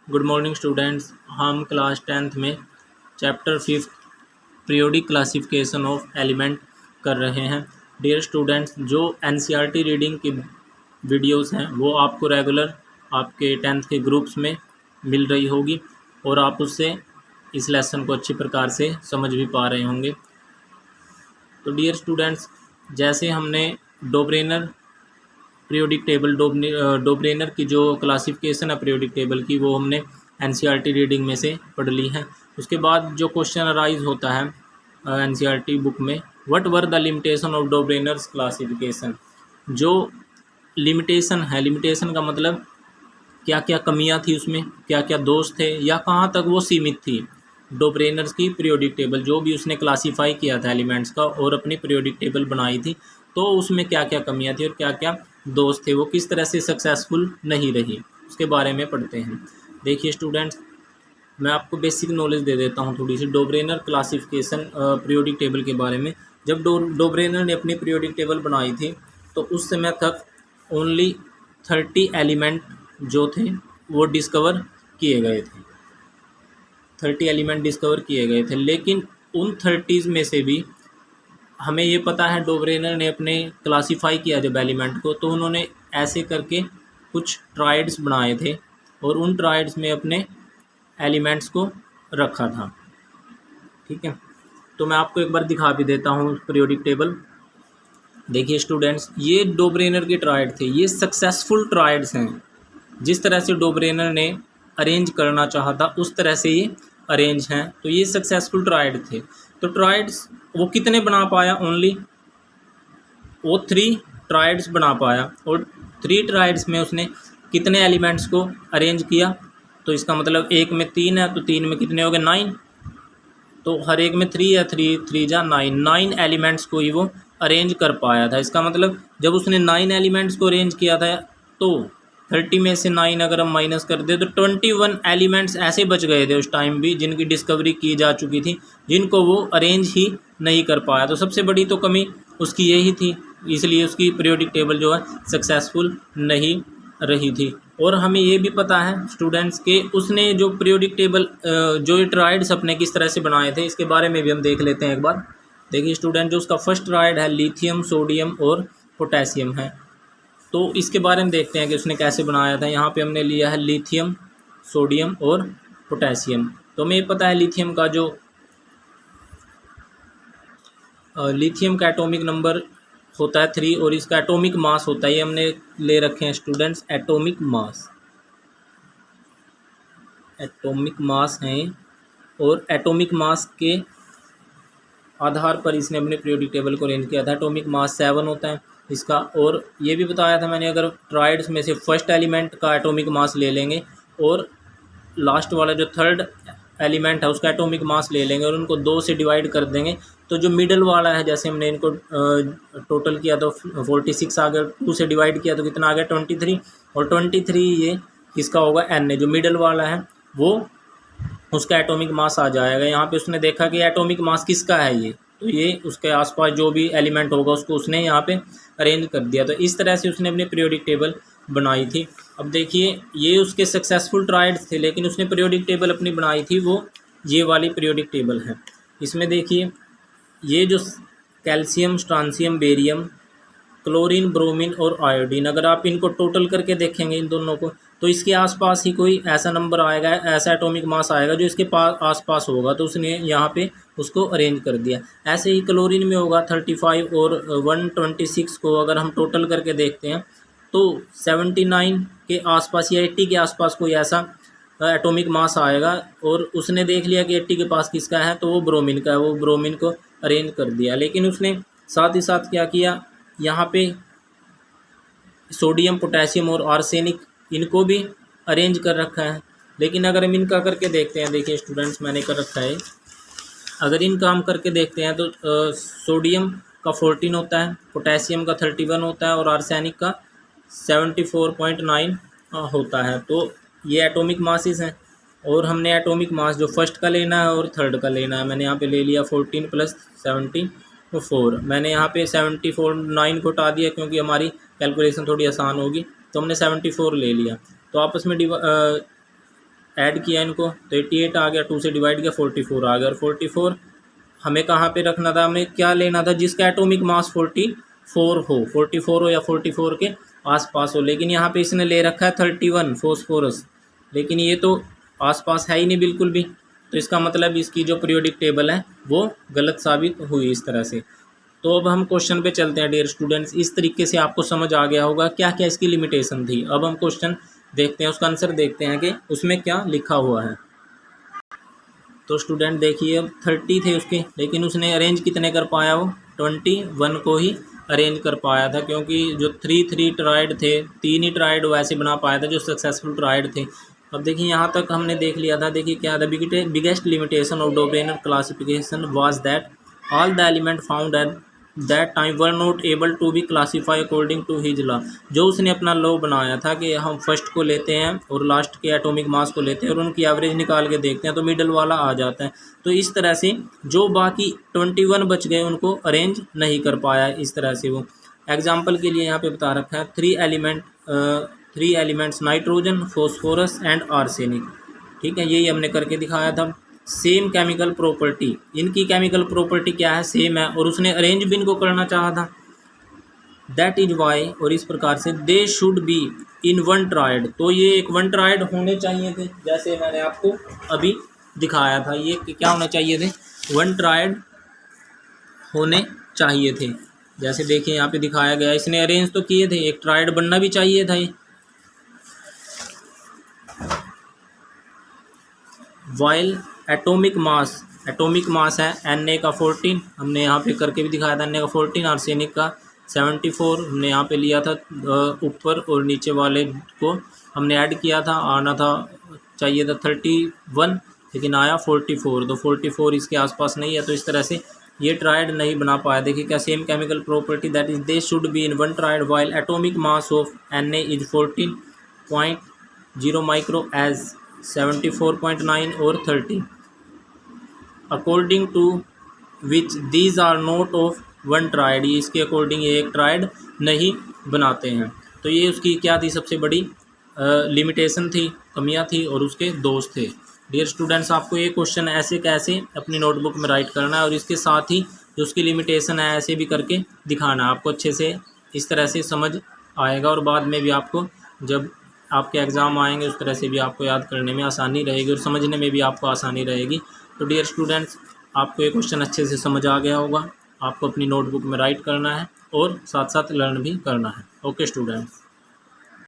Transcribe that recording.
Good morning students. हम class 10th में chapter 5 periodic classification of element कर रहे हैं। डियर स्टूडेंट्स, जो एनसीईआरटी रीडिंग की वीडियोस हैं वो आपको रेगुलर आपके 10th के ग्रुप्स में मिल रही होगी और आप उससे इस लेसन को अच्छी प्रकार से समझ भी पा रहे होंगे। तो डियर स्टूडेंट्स, जैसे हमने डोब्रेनर पीरियोडिक टेबल डोब्रेनर की जो क्लासिफिकेशन है पीरियोडिक टेबल की, वो हमने एनसीईआरटी रीडिंग में से पढ़ ली है। उसके बाद जो क्वेश्चन अराइज होता है एनसीईआरटी बुक में, what were the limitation of Dobereiner's classification. जो लिमिटेशन है, लिमिटेशन का मतलब क्या क्या कमियां थी उसमें, क्या क्या दोष थे या कहाँ तक वो सीमित थी। डोब्रेनर्स की पीरियोडिक टेबल जो भी उसने क्लासीफाई किया था एलिमेंट्स का और अपनी पीरियोडिक टेबल बनाई थी, तो उसमें क्या क्या कमियां थी और क्या क्या दोष थे, वो किस तरह से सक्सेसफुल नहीं रही, उसके बारे में पढ़ते हैं। देखिए स्टूडेंट्स, मैं आपको बेसिक नॉलेज दे देता हूँ थोड़ी सी डोब्रेनर क्लासिफिकेशन पीरियोडिक टेबल के बारे में। जब डोब्रेनर ने अपनी पीरियोडिक टेबल बनाई थी तो उस समय तक ओनली 30 एलिमेंट जो थे वो डिस्कवर किए गए थे। 30 एलिमेंट डिस्कवर किए गए थे, लेकिन उन 30 में से भी हमें ये पता है डोब्रेनर ने अपने क्लासीफाई किया जब एलिमेंट को, तो उन्होंने ऐसे करके कुछ ट्राइड्स बनाए थे और उन ट्राइड्स में अपने एलिमेंट्स को रखा था। ठीक है, तो मैं आपको एक बार दिखा भी देता हूँ पीरियोडिक टेबल। देखिए स्टूडेंट्स, ये डोब्रेनर के ट्राइड थे, ये सक्सेसफुल ट्राइड्स हैं। जिस तरह से डोब्रेनर ने अरेंज करना चाहा था उस तरह से ये अरेंज हैं, तो ये सक्सेसफुल ट्राइड थे। तो ट्राइड्स वो कितने बना पाया, ओनली वो 3 ट्राइड्स बना पाया और 3 ट्राइड्स में उसने कितने एलिमेंट्स को अरेंज किया। तो इसका मतलब एक में 3 है तो 3 में कितने हो गए, 9। तो हर एक में 3 है, 3 जा 9 एलिमेंट्स को ही वो अरेंज कर पाया था। इसका मतलब जब उसने 9 एलिमेंट्स को अरेंज किया था तो 30 में से 9 अगर हम माइनस कर दे तो 21 एलिमेंट्स ऐसे बच गए थे उस टाइम भी जिनकी डिस्कवरी की जा चुकी थी, जिनको वो अरेंज ही नहीं कर पाया। तो सबसे बड़ी तो कमी उसकी यही थी, इसलिए उसकी पीरियोडिक टेबल जो है सक्सेसफुल नहीं रही थी। और हमें ये भी पता है स्टूडेंट्स के उसने जो पीरियोडिक टेबल जो ट्राइड्स अपने किस तरह से बनाए थे, इसके बारे में भी हम देख लेते हैं एक बार। देखिए स्टूडेंट, जो उसका फर्स्ट ट्राइड है लिथियम, सोडियम और पोटेशियम है, तो इसके बारे में देखते हैं कि उसने कैसे बनाया था। यहाँ पे हमने लिया है लिथियम, सोडियम और पोटेशियम। तो हमें ये पता है लिथियम का जो लिथियम का एटॉमिक नंबर होता है 3 और इसका एटॉमिक मास होता है, ये हमने ले रखे हैं students, atomic mass. Atomic mass हैं और एटॉमिक मास के आधार पर इसने अपने पीरियोडिक टेबल को अरेंज किया था। एटॉमिक मास 7 होता है इसका। और ये भी बताया था मैंने, अगर ट्राइड्स में से फर्स्ट एलिमेंट का एटॉमिक मास ले लेंगे और लास्ट वाला जो थर्ड एलिमेंट है उसका एटॉमिक मास ले लेंगे और उनको 2 से डिवाइड कर देंगे, तो जो मिडल वाला है, जैसे हमने इनको टोटल किया तो 46 आ गया, 2 से डिवाइड किया तो कितना आ गया, 23। और 23 ये किसका होगा, एन, जो मिडल वाला है वो उसका एटॉमिक मास आ जाएगा। यहाँ पे उसने देखा कि एटॉमिक मास किसका है ये, तो ये उसके आसपास जो भी एलिमेंट होगा उसको उसने यहाँ पे अरेंज कर दिया। तो इस तरह से उसने अपनी पीरियोडिक टेबल बनाई थी। अब देखिए, ये उसके सक्सेसफुल ट्राइड्स थे, लेकिन उसने पीरियोडिक टेबल अपनी बनाई थी वो ये वाली पीरियोडिक टेबल है। इसमें देखिए, ये जो calcium, strontium, barium, chlorine, bromine और आयोडीन, अगर आप इनको टोटल करके देखेंगे इन दोनों को, तो इसके आसपास ही कोई ऐसा नंबर आएगा, ऐसा एटॉमिक मास आएगा जो इसके पास आसपास होगा, तो उसने यहाँ पे उसको अरेंज कर दिया। ऐसे ही क्लोरीन में होगा 35 और 126 को अगर हम टोटल करके देखते हैं तो 79 के आसपास या 80 के आसपास कोई ऐसा एटॉमिक मास आएगा। और उसने देख लिया कि 80 के पास किसका है, तो वो ब्रोमीन का है, वो ब्रोमीन को अरेंज कर दिया। लेकिन उसने साथ ही साथ क्या किया, यहाँ पे सोडियम, पोटेशियम और आर्सेनिक इनको भी अरेंज कर रखा है। लेकिन अगर हम इनका करके देखते हैं, देखिए स्टूडेंट्स मैंने कर रखा है, अगर इनका हम करके देखते हैं तो सोडियम का 14 होता है, पोटेशियम का 31 होता है और आर्सेनिक का 74.9 होता है। तो ये एटॉमिक मासेस हैं और हमने एटॉमिक मास जो फर्स्ट का लेना है और थर्ड का लेना है। मैंने यहाँ पे ले लिया 14 + 74। मैंने यहाँ पे 74.9 को हटा दिया क्योंकि हमारी कैलकुलेशन थोड़ी आसान होगी, तो हमने 74 ले लिया। तो आपस में ऐड किया इनको तो 88 आ गया, 2 से डिवाइड किया 44 आ गया, और 44 हमें कहाँ पे रखना था, हमें क्या लेना था, जिसका एटॉमिक मास 44 हो, 44 हो या 44 के आसपास हो। लेकिन यहाँ पे इसने ले रखा है 31 फॉस्फोरस, लेकिन ये तो आसपास है ही नहीं बिल्कुल भी, तो इसका मतलब इसकी जो पीरियोडिक टेबल है वो गलत साबित हुई इस तरह से। तो अब हम क्वेश्चन पे चलते हैं डियर स्टूडेंट्स। इस तरीके से आपको समझ आ गया होगा क्या क्या इसकी लिमिटेशन थी। अब हम क्वेश्चन देखते हैं, उसका आंसर देखते हैं कि उसमें क्या लिखा हुआ है। तो स्टूडेंट देखिए, अब 30 थे उसके, लेकिन उसने अरेंज कितने कर पाया, वो 21 को ही अरेंज कर पाया था, क्योंकि जो 3 ट्राइड थे, 3 ही ट्राइड वैसे बना पाया था जो सक्सेसफुल ट्राइड थे। अब देखिए यहाँ तक हमने देख लिया था। देखिए क्या था, biggest limitation of Dobereiner classification was that all the element found at that time were not able to be classify according to his law. जो उसने अपना लॉ बनाया था कि हम फर्स्ट को लेते हैं और लास्ट के एटॉमिक मास को लेते हैं और उनकी एवरेज निकाल के देखते हैं तो मिडल वाला आ जाता है। तो इस तरह से जो बाकी 21 बच गए उनको अरेंज नहीं कर पाया इस तरह से वो। एग्जाम्पल के लिए यहाँ पे बता रखा है 3 elements nitrogen, phosphorus and arsenic. ठीक है, यही हमने करके दिखाया था। सेम केमिकल प्रॉपर्टी, इनकी केमिकल प्रॉपर्टी क्या है, सेम है, और उसने अरेंज भी इनको करना चाहा था। दैट इज वाई, और इस प्रकार से दे should be in one tried. तो ये एक वन ट्राइड होने चाहिए थे, जैसे मैंने आपको अभी दिखाया था। ये क्या होने चाहिए थे, वन ट्राइड होने चाहिए थे। जैसे देखिए यहाँ पे दिखाया गया, इसने अरेंज तो किए थे, एक ट्राइड बनना भी चाहिए था ये। वाइल एटॉमिक मास है Na का 14, हमने यहाँ पे करके भी दिखाया था, Na का 14, आर्सेनिक का 74 हमने यहाँ पे लिया था ऊपर, और नीचे वाले को हमने ऐड किया था, आना था चाहिए था 31, लेकिन आया 44, तो 44 इसके आसपास नहीं है, तो इस तरह से ये ट्राइड नहीं बना पाया। देखिए क्या, same chemical property that is they should be in one triad while atomic mass of Na is 14.0 micro as 74.9 और 30, according to which these are not of one triad. ये इसके अकॉर्डिंग ये एक ट्राइड नहीं बनाते हैं। तो ये उसकी क्या थी, सबसे बड़ी लिमिटेशन थी, कमियां थी, और उसके दोष थे। डियर स्टूडेंट्स, आपको ये क्वेश्चन ऐसे कैसे अपनी नोटबुक में राइट करना है, और इसके साथ ही जो उसकी लिमिटेशन है ऐसे भी करके दिखाना है। आपको अच्छे से इस तरह से समझ आएगा, और बाद में भी आपको जब आपके एग्ज़ाम आएंगे उस तरह से भी आपको याद करने में आसानी रहेगी और समझने में भी आपको आसानी रहेगी। तो डियर स्टूडेंट्स, आपको ये क्वेश्चन अच्छे से समझ आ गया होगा। आपको अपनी नोटबुक में राइट करना है और साथ साथ लर्न भी करना है। Okay students.